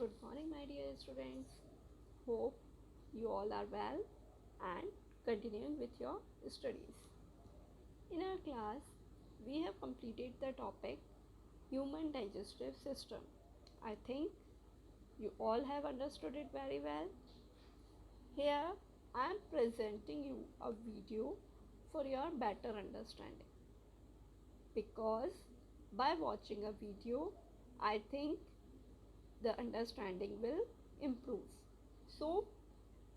Good morning, my dear students. Hope you all are well and continuing with your studies. In our class, we have completed the topic human digestive system. I think you all have understood it very well. Here, I am presenting you a video for your better understanding. Because by watching a video, I think the understanding will improve. So,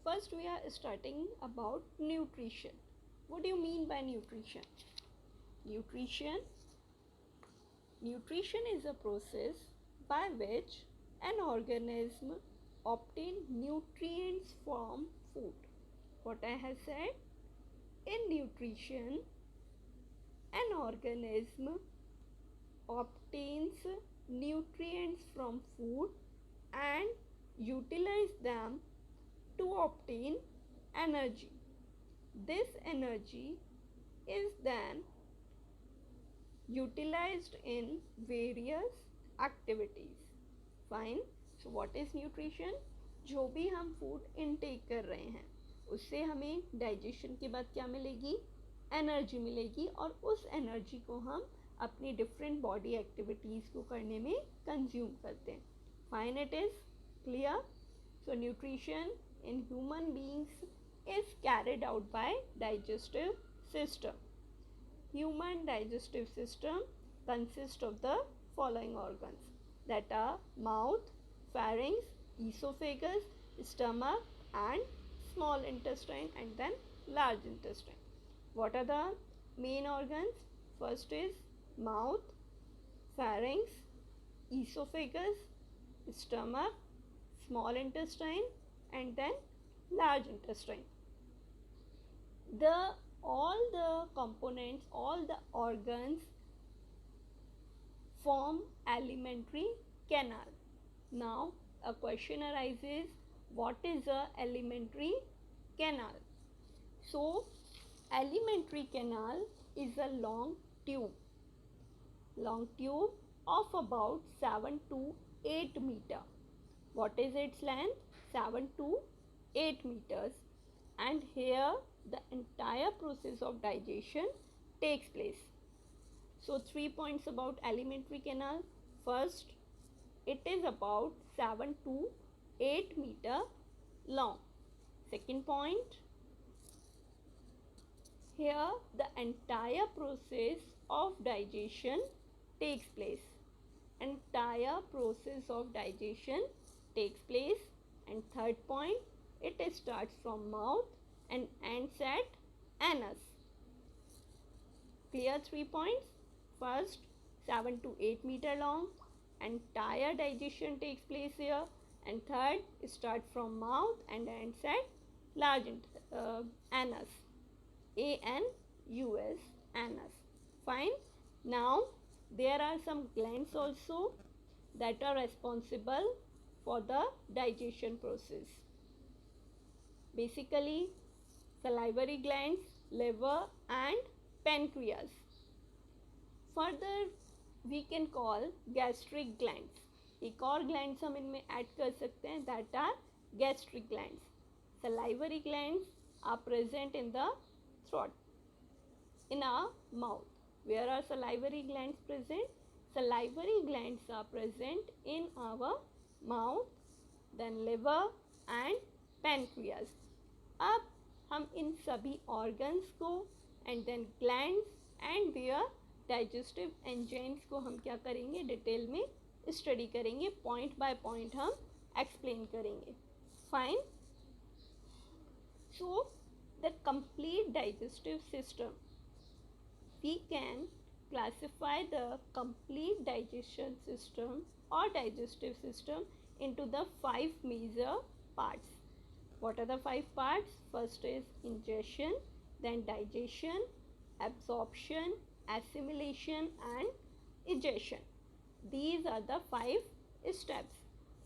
first we are starting about nutrition. What do you mean by nutrition? Nutrition Nutrition is a process by which an organism obtains nutrients from food. What I have said, in nutrition, an organism obtains nutrients from food and utilize them to obtain energy. This energy is then utilized in various activities. Fine. So what is nutrition? जो भी हम food intake कर रहे हैं उससे हमें digestion के बाद क्या मिलेगी? एनर्जी मिलेगी और उस एनर्जी को हम अपनी डिफरेंट बॉडी एक्टिविटीज़ को करने में कंज्यूम करते हैं. Fine, it is clear. So nutrition in human beings is carried out by digestive system. Human digestive system consists of the following organs, that are mouth, pharynx, esophagus, stomach and small intestine and then large intestine. What are the main organs? First is mouth, pharynx, esophagus, stomach, small intestine and then large intestine. All the components, all the organs form alimentary canal. Now a question arises, what is a alimentary canal? So alimentary canal is a long tube of about 7 to 8 meter. What is its length? 7 to 8 meters, and here the entire process of digestion takes place. So 3 points about alimentary canal. First, it is about 7 to 8 meter long. Second point, here the entire process of digestion takes place. Entire process of digestion takes place. And third point, it starts from mouth and ends at anus. Clear? 3 points. First, 7 to 8 meter long, entire digestion takes place here. And third, start from mouth and ends at large anus. A-N-U-S, anus. Fine. Now there are some glands also that are responsible for the digestion process. Basically, salivary glands, liver and pancreas. Further, we can call gastric glands. एक और glands हम इनमें add कर सकते हैं, that are gastric glands. Salivary glands are present in the throat, in our mouth. Where are salivary glands present? Salivary glands are present in our mouth, then liver and pancreas. अब हम इन सभी organs को and then glands and their digestive enzymes को हम क्या करेंगे? Detail में study करेंगे. पॉइंट बाय पॉइंट हम एक्सप्लेन करेंगे. Fine. So the complete digestive system, we can classify the complete digestion system or digestive system into the 5 major parts. What are the 5 parts? First is ingestion, then digestion, absorption, assimilation and egestion. These are the 5 steps.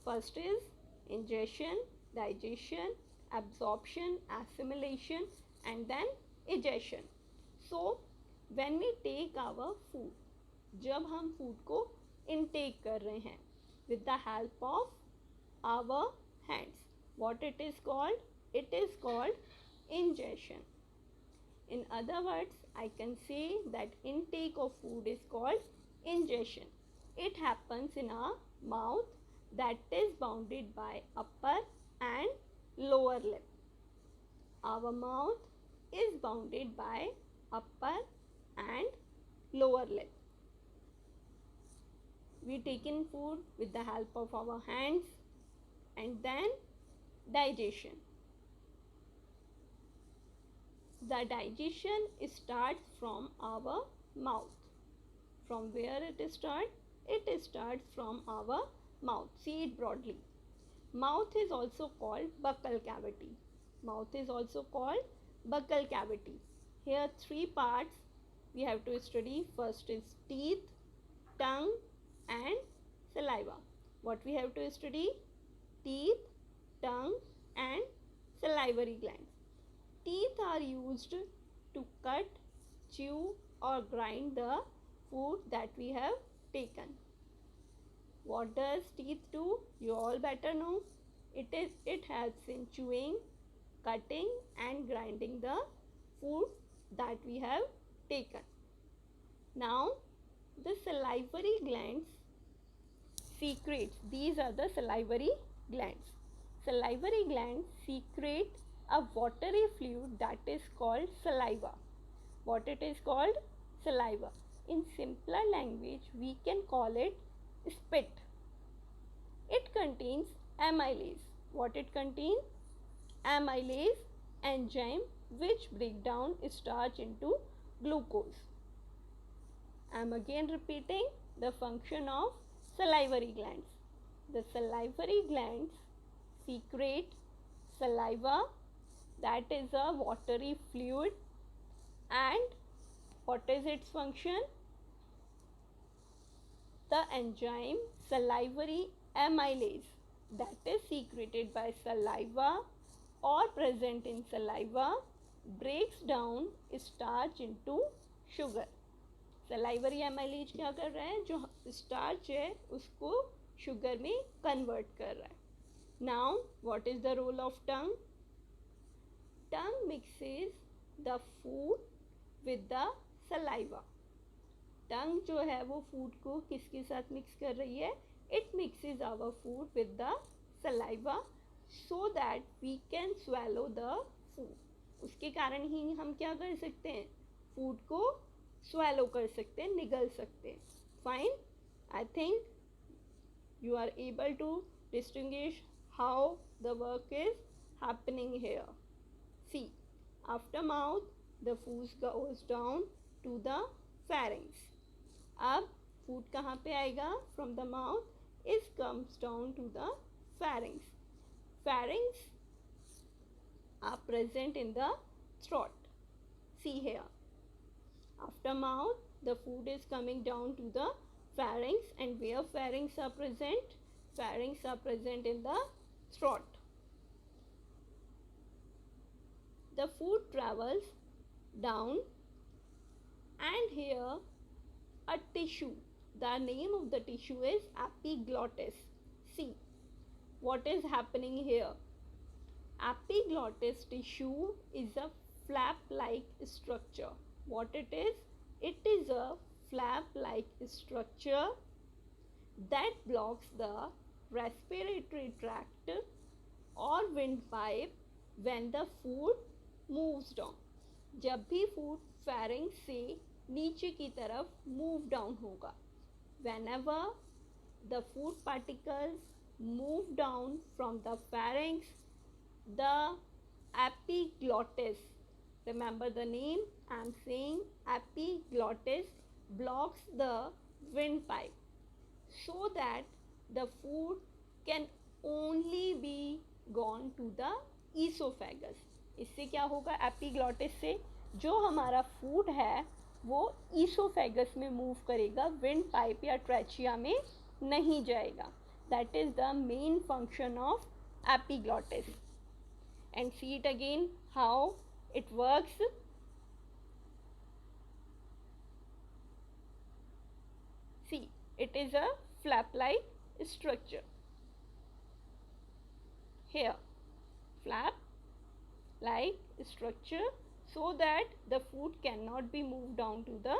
First is ingestion, digestion, absorption, assimilation and then egestion. So when we take our food, जब हम food को intake कर रहे हैं with the help of our hands. What it is called? It is called ingestion. In other words, I can say that intake of food is called ingestion. It happens in our mouth that is bounded by upper and lower lip. Our mouth is bounded by upper and lower lip. We take in food with the help of our hands and then digestion. The digestion starts from our mouth. From where it starts? It starts from our mouth. See it broadly. Mouth is also called buccal cavity. Mouth is also called buccal cavity. Here three parts we have to study. First is teeth, tongue and saliva. What we have to study? Teeth, tongue and salivary glands. Teeth are used to cut, chew or grind the food that we have taken. What does teeth do? You all better know. It helps in chewing, cutting and grinding the food that we have taken. Now the salivary glands secretes. These are the salivary glands. Salivary glands secrete a watery fluid that is called saliva. What it is called? Saliva. In simpler language, we can call it spit. It contains amylase. What it contains? Amylase enzyme which break down starch into glucose. I am again repeating the function of salivary glands. The salivary glands secrete saliva, that is a watery fluid, and what is its function? The enzyme salivary amylase that is secreted by saliva or present in saliva breaks down starch into sugar. Salivary amylase क्या कर रहा है? जो starch है उसको sugar में convert कर रहा है. Now what is the role of tongue? Tongue mixes the food with the saliva. Tongue जो है वो फूड को किसके साथ मिक्स कर रही है? It mixes our food with the saliva so that we can swallow the food. उसके कारण ही हम क्या कर सकते हैं? फूड को swallow कर सकते हैं, निगल सकते हैं. Fine. I think you are able to distinguish how the work is happening here. See, after mouth, the food goes down to the pharynx. अब food कहाँ पे आएगा? From the mouth, it comes down to the pharynx. Pharynx are present in the throat. See here. After mouth, the food is coming down to the pharynx, and where pharynx are present? Pharynx are present in the throat. The food travels down, and here a tissue. The name of the tissue is epiglottis. See, what is happening here? Epiglottis tissue is a flap-like structure. What it is? It is a flap-like structure that blocks the respiratory tract or windpipe when the food moves down. जब भी food pharynx से नीचे की तरफ move down होगा, whenever the food particles move down from the pharynx, the epiglottis, remember the name, I am saying epiglottis, blocks the windpipe so that the food can only be gone to the esophagus. इससे क्या होगा? Epiglottis से जो हमारा food है वो oesophagus में move करेगा, विंड पाइप या ट्रेचिया में नहीं जाएगा. That is the main function of epiglottis. And see it again how it works. See, it is a flap-like structure. here flap like structure so that the food cannot be moved down to the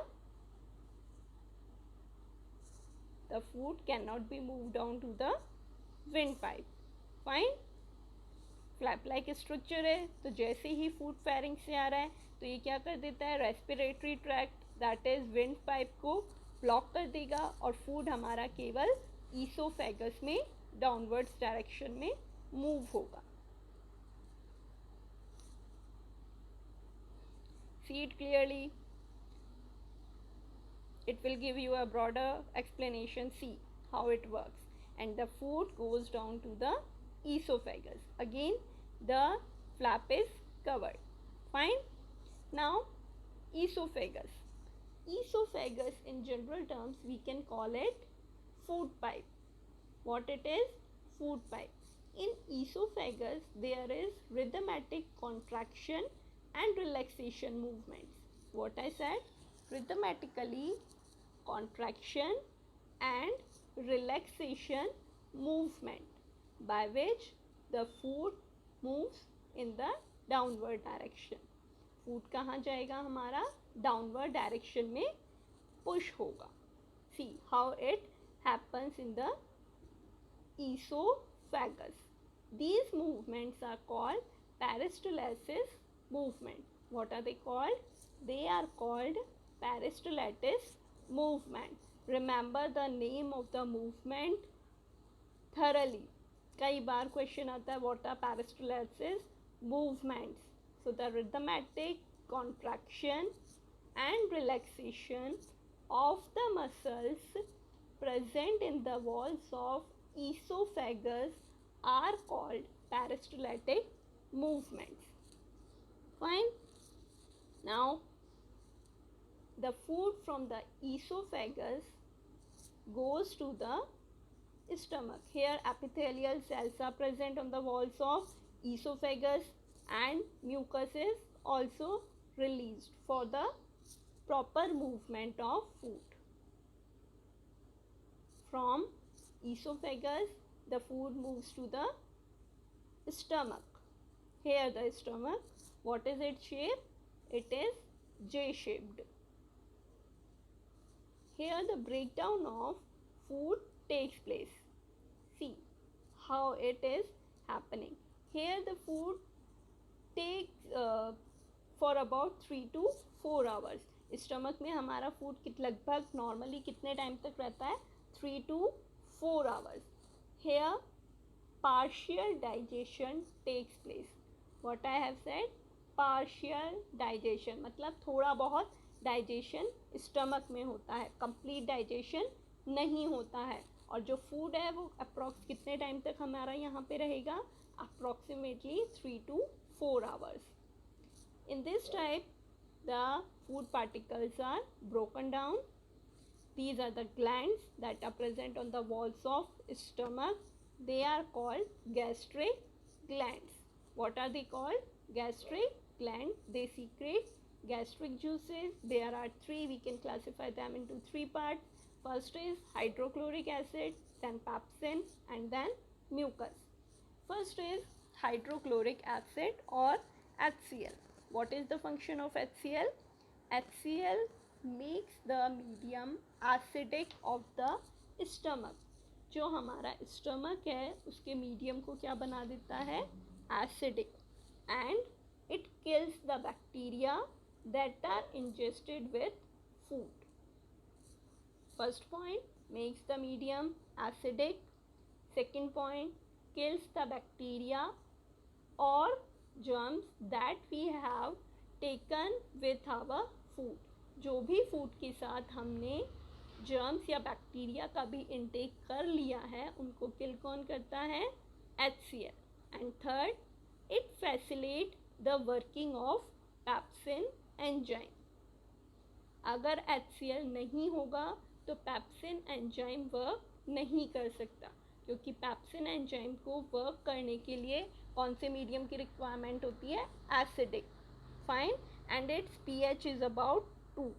windpipe. Fine. Flap like structure है तो जैसे ही food फेरिंग से आ रहा है तो ये क्या कर देता है, respiratory tract that is wind pipe को ब्लॉक कर देगा और फूड हमारा केवल ईसोफेगस में डाउनवर्ड्स डायरेक्शन में मूव होगा. See it clearly. It will give you a broader explanation. See how it works. And the food goes down to the esophagus. Again, the flap is covered. Fine. Now, esophagus. Esophagus in general terms we can call it food pipe. What it is? Food pipe. In esophagus there is rhythmatic contraction and relaxation movements. What I said? Rhythmatically contraction and relaxation movement by which the food moves in the downward direction. Food कहाँ जाएगा हमारा, downward direction में push होगा. See how it happens in the esophagus. These movements are called peristalsis movement. What are they called? They are called peristalsis movement. Remember the name of the movement thoroughly. कई बार question आता है what are peristalsis movements. So the rhythmatic contraction and relaxation of the muscles present in the walls of esophagus are called peristaltic movements. Fine. Now the food from the esophagus goes to the stomach. Here epithelial cells are present on the walls of esophagus and mucus is also released for the proper movement of food. From esophagus the food moves to the stomach. Here the stomach, what is its shape? It is J-shaped. Here the breakdown of food takes place. See how it is happening. Here the food takes for about 3 to 4 hours. Stomach में हमारा food लगभग normally कितने time तक रहता है, 3 to 4 hours. Here partial digestion takes place. What I have said, partial digestion मतलब थोड़ा बहुत डाइजेशन स्टमक में होता है, कंप्लीट डाइजेशन नहीं होता है. और जो फूड है वो अप्रॉक्स कितने टाइम तक हमारा यहाँ पे रहेगा, approximately 3 to 4 hours. In this type, the food particles are broken down. These are the glands that are present on the walls of stomach. They are called gastric glands. What are they called? Gastric glands. They secrete gastric juices. There are 3. We can classify them into 3 parts. First is hydrochloric acid, then pepsin, and then mucus. First is hydrochloric acid or HCl. What is the function of HCl? HCl makes the medium acidic of the stomach. जो हमारा stomach है उसके medium को क्या बना देता है, acidic. And it kills the bacteria that are ingested with food. First point, makes the medium acidic. Second point, kills the bacteria or germs that we have taken with our food. जो भी food के साथ हमने germs या bacteria का भी intake कर लिया है उनको किल कौन करता है, HCl. And third, it facilitate the working of pepsin enzyme. अगर HCl नहीं होगा तो पेप्सिन एंजाइम वर्क नहीं कर सकता, क्योंकि पेप्सिन एंजाइम को वर्क करने के लिए कौन से मीडियम की रिक्वायरमेंट होती है, acidic. Fine. And it's pH is about 2.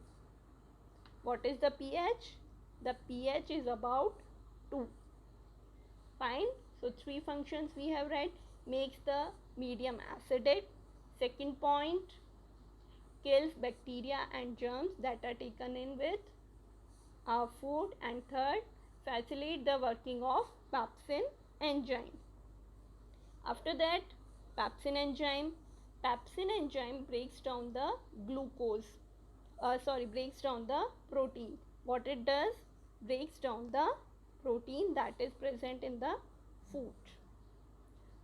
What is the pH? The pH is about 2. Fine. So So 3 functions we have read. Makes the medium acidic. Second point, kills bacteria and germs that are taken in with our food. And third, facilitate the working of pepsin enzyme. After that, pepsin enzyme breaks down the breaks down the protein. What it does? Breaks down the protein that is present in the food.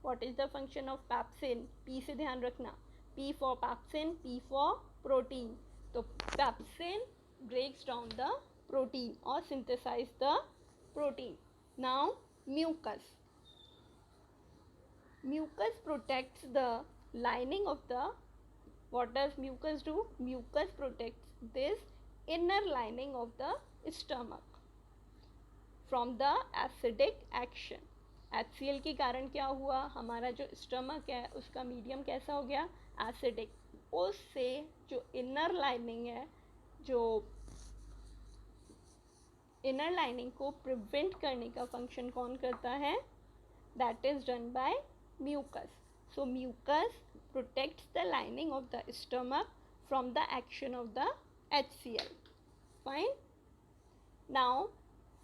What is the function of pepsin? P से ध्यान रखना. P for pepsin, P for protein. तो pepsin breaks down the protein or synthesize the protein. Now mucus. Mucus protects the lining of the. What does mucus do? Mucus protects this inner lining of the stomach from the acidic action. HCl के कारण क्या हुआ? हमारा जो stomach है उसका medium कैसा हो गया? एसिडिक. उससे जो इनर लाइनिंग है, जो इनर लाइनिंग को प्रिवेंट करने का फंक्शन कौन करता है? That is done by mucus. So mucus protects the lining of the stomach from the action of the HCl. Fine. Now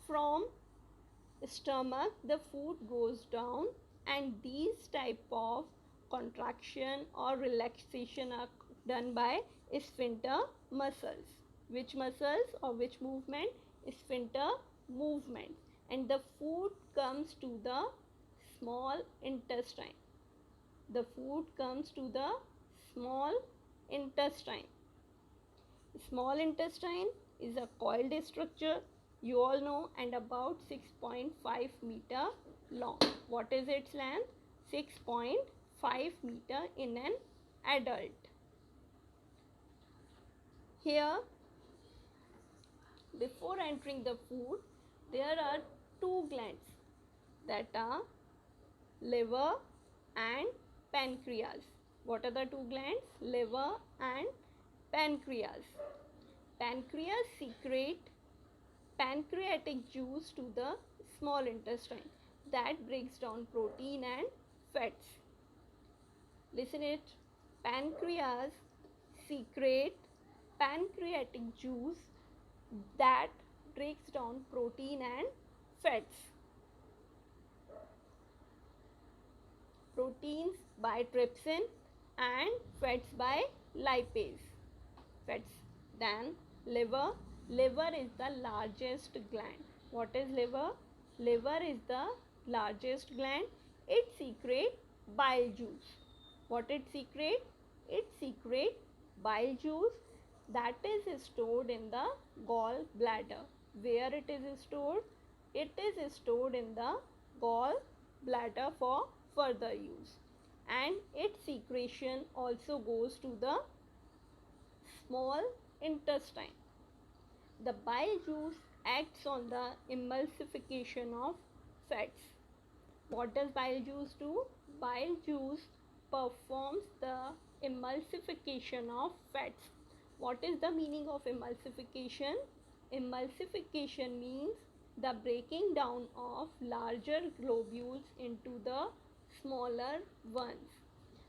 from stomach the food goes down and these type of contraction or relaxation are done by sphincter muscles. Which muscles or which movement? Sphincter movement. And the food comes to the small intestine. The food comes to the small intestine. Small intestine is a coiled structure, you all know, and about 6.5 meter long. What is its length? 6.5 meter in an adult. Here, before entering the food, there are two glands that are liver and pancreas. What are the two glands? Liver and pancreas. Pancreas secrete pancreatic juice to the small intestine that breaks down protein and fats. Listen it. Pancreas secrete pancreatic juice that breaks down protein and fats. Proteins by trypsin and fats by lipase. Fats. Then liver. Liver is the largest gland. What is liver? Liver is the largest gland. It secretes bile juice. What it secretes? It secretes bile juice that is stored in the gallbladder. Where it is stored? It is stored in the gallbladder for further use, and its secretion also goes to the small intestine. The bile juice acts on the emulsification of fats. What does bile juice do? Bile juice performs the emulsification of fats. What is the meaning of emulsification? Emulsification means the breaking down of larger globules into the smaller once.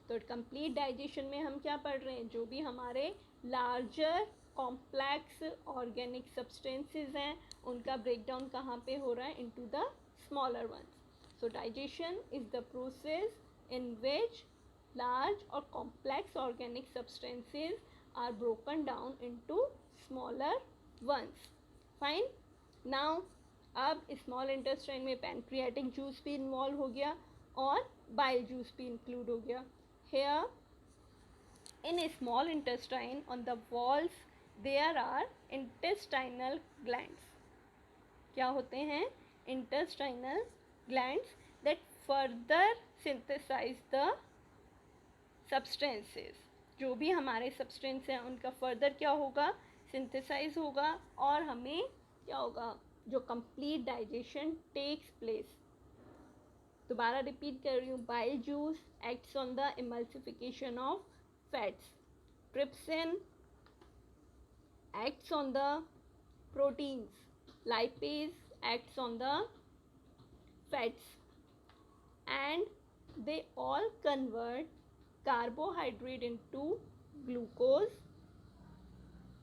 तो complete digestion में हम क्या पढ़ रहे हैं? जो भी हमारे लार्जर कॉम्प्लेक्स ऑर्गेनिक सब्सटेंसेस हैं उनका ब्रेकडाउन कहाँ पे हो रहा है? Into the smaller once. So digestion is the process in which large or complex organic substances are broken down into smaller ones. Fine. Now अब स्मॉल इंटेस्टाइन में pancreatic juice भी इन्वॉल्व हो गया और बाइल जूस भी include हो गया. Here in small intestine on the walls there are intestinal glands. क्या होते हैं? Intestinal glands that further synthesize the substances. जो भी हमारे सब्सटेंस हैं उनका फर्दर क्या होगा? सिंथेसाइज होगा और हमें क्या होगा? जो कंप्लीट डाइजेशन टेक्स प्लेस. दोबारा रिपीट कर रही हूँ. Bile juice acts on the emulsification of fats. Trypsin acts on the proteins. Lipase acts on the fats. and they all convert carbohydrate into glucose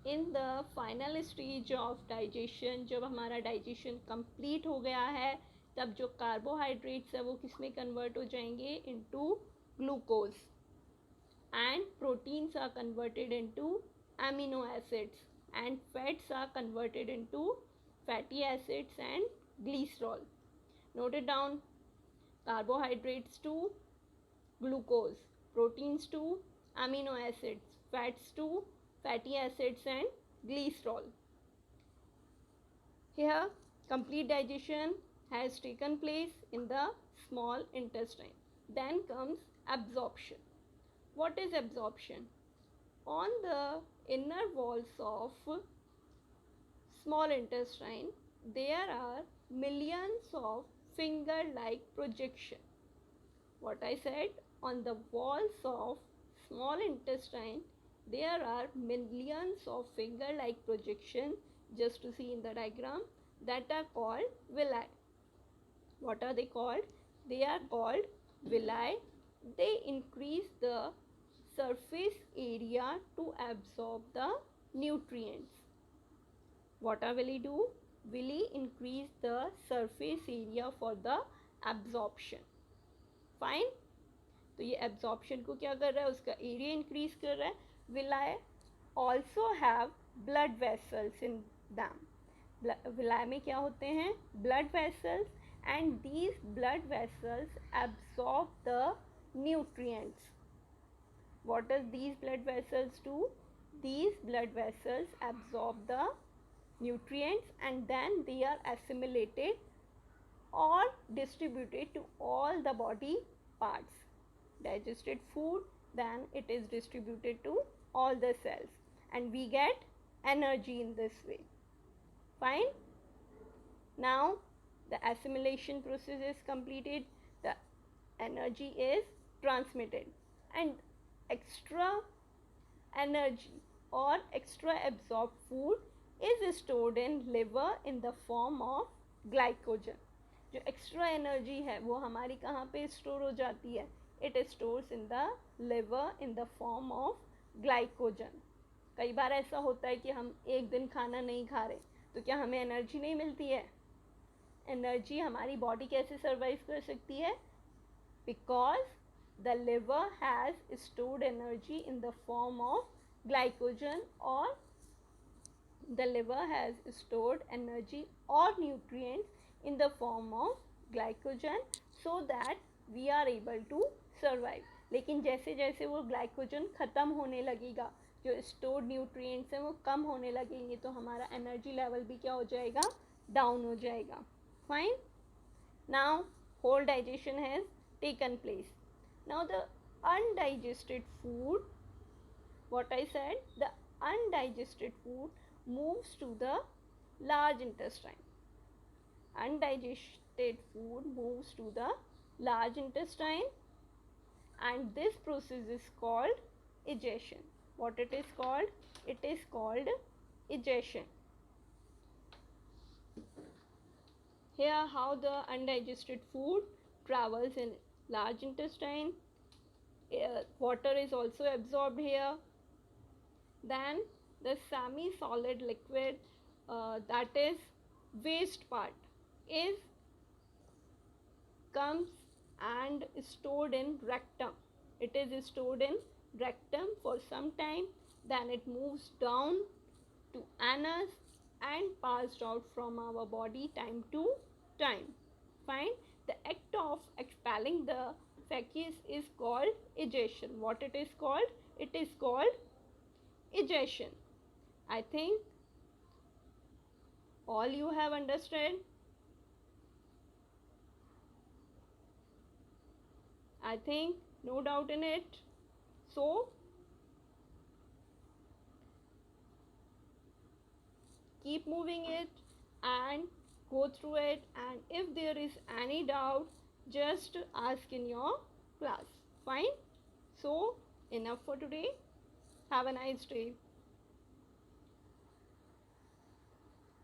in the final stage of digestion. जब हमारा digestion complete हो गया है तब जो carbohydrates है वो किस में convert हो जाएंगे, into glucose, and proteins are converted into amino acids and fats are converted into fatty acids and glycerol. Note it down. Carbohydrates to glucose, proteins to amino acids, fats to fatty acids and glycerol. Here complete digestion has taken place in the small intestine. Then comes absorption. What is absorption? On the inner walls of small intestine there are millions of finger-like projection. What I said, on the walls of small intestine there are millions of finger-like projection, just to see in the diagram, that are called villi. What are they called? They are called villi. They increase the surface area to absorb the nutrients. What are villi do? Villi increase the surface area for the absorption. Fine. तो ये absorption को क्या कर रहा है, उसका area increase कर रहा है. Villi also have blood vessels in them. Villi में क्या होते हैं, blood vessels, and these blood vessels absorb the nutrients. What does these blood vessels do? These blood vessels absorb the nutrients and then they are assimilated or distributed to all the body parts. Digested food, then it is distributed to all the cells and we get energy in this way. Fine. Now the assimilation process is completed, the energy is transmitted, and extra energy or extra absorbed food is stored in liver in the form of glycogen. जो extra energy है वो हमारी कहाँ पे store हो जाती है, it stores in the liver in the form of glycogen. कई बार ऐसा होता है कि हम एक दिन खाना नहीं खा रहे तो क्या हमें एनर्जी नहीं मिलती है? एनर्जी हमारी बॉडी कैसे सर्वाइव कर सकती है? Because the liver has stored energy in the form of glycogen, or the liver has stored energy or nutrients in the form of glycogen so that we are able to survive. लेकिन जैसे जैसे वो glycogen ख़त्म होने लगेगा, जो stored nutrients हैं वो कम होने लगेंगे, तो हमारा एनर्जी लेवल भी क्या हो जाएगा, डाउन हो जाएगा. Fine. Now whole digestion has taken place. Now the undigested food, what I said, the undigested food moves to the large intestine. Undigested food moves to the large intestine and this process is called digestion. What it is called? It is called digestion. Here how the undigested food travels in large intestine. Water is also absorbed here. Then the semi-solid liquid, that is waste part, is comes and stored in rectum. It is stored in rectum for some time, then it moves down to anus and passed out from our body time to time. Fine. The act of expelling the feces is called egestion. What it is called? It is called egestion. I think all you have understood. I think no doubt in it. So keep moving it and go through it, and if there is any doubt just ask in your class. Fine. So enough for today. Have a nice day.